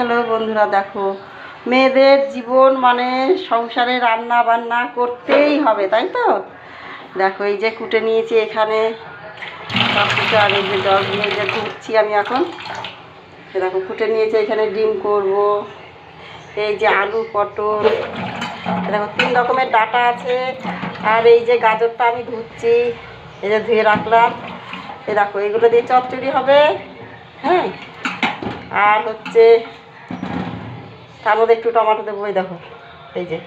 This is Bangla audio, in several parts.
হ্যালো বন্ধুরা, দেখো মেয়েদের জীবন মানে সংসারে রান্না বান্না করতেই হবে, তাই তো। দেখো এই যে কুটে নিয়েছি এখানে সব কিছু, আর এই যে জল দিয়ে যে ধুচ্ছি আমি এখন। দেখো কুটে নিয়েছি, এখানে ডিম করব, এই যে আলু পটল, দেখো 3 রকমের ডাটা আছে। আর এই যে গাজরটা আমি ধুচ্ছি, এই যে ধুয়ে রাখলাম। এই দেখো এগুলো দিয়ে চচ্চড়ি হবে, হ্যাঁ। আর হচ্ছে তার মধ্যে একটু টমেটো দেবো, এই দেখো এই যে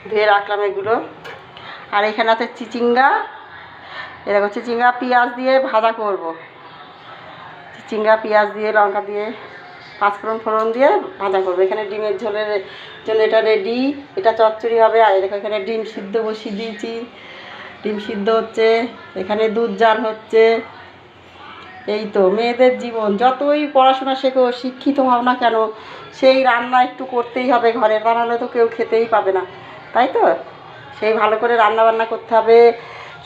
ধুয়ে রাখলাম এগুলো। আর এখানে আছে চিচিঙ্গা, এই দেখো চিচিঙ্গা পেঁয়াজ দিয়ে ভাজা করব। চিচিঙ্গা পেঁয়াজ দিয়ে লঙ্কা দিয়ে পাঁচফোড়ন ফোড়ন দিয়ে ভাজা করবো। এখানে ডিমের ঝোলের জন্য এটা রেডি, এটা চচ্চড়ি হবে। আর দেখো এখানে ডিম সিদ্ধ বসিয়ে দিয়েছি, ডিম সিদ্ধ হচ্ছে, এখানে দুধ জাল হচ্ছে। এই তো মেয়েদের জীবন, যতই পড়াশোনা শেখো শিক্ষিত হও না কেন, সেই রান্না একটু করতেই হবে। ঘরের বানালে তো কেউ খেতেই পাবে না, তাই তো। সেই ভালো করে রান্না বান্না করতে হবে,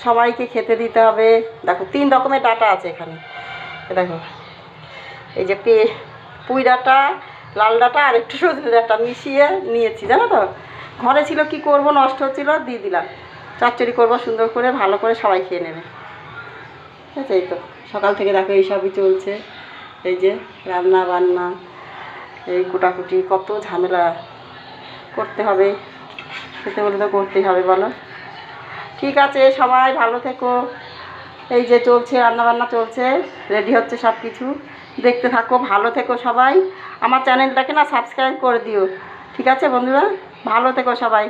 সবাইকে খেতে দিতে হবে। দেখো 3 রকমের ডাটা আছে এখানে, দেখো এই যে পুঁই ডাঁটা, লাল ডাঁটা আর একটু সজনে ডাঁটা মিশিয়ে নিয়েছি, জানো তো। ঘরে ছিল, কি করব, নষ্ট হচ্ছিলো, দিয়ে দিলাম। চচ্চড়ি করবো সুন্দর করে, ভালো করে সবাই খেয়ে নেবে, ঠিক আছে। এই তো সকাল থেকে দেখো এইসবই চলছে, এই যে রান্না বান্না, এই কুটাকুটি, কত ঝামেলা করতে হবে, খেতে বলে তো করতেই হবে, বলো। ঠিক আছে, সবাই ভালো থেকো। এই যে চলছে রান্নাবান্না চলছে, রেডি হচ্ছে সব কিছু, দেখতে থাকো, ভালো থেকো সবাই। আমার চ্যানেলটাকে না সাবস্ক্রাইব করে দিও, ঠিক আছে বন্ধুরা। ভালো থেকো সবাই।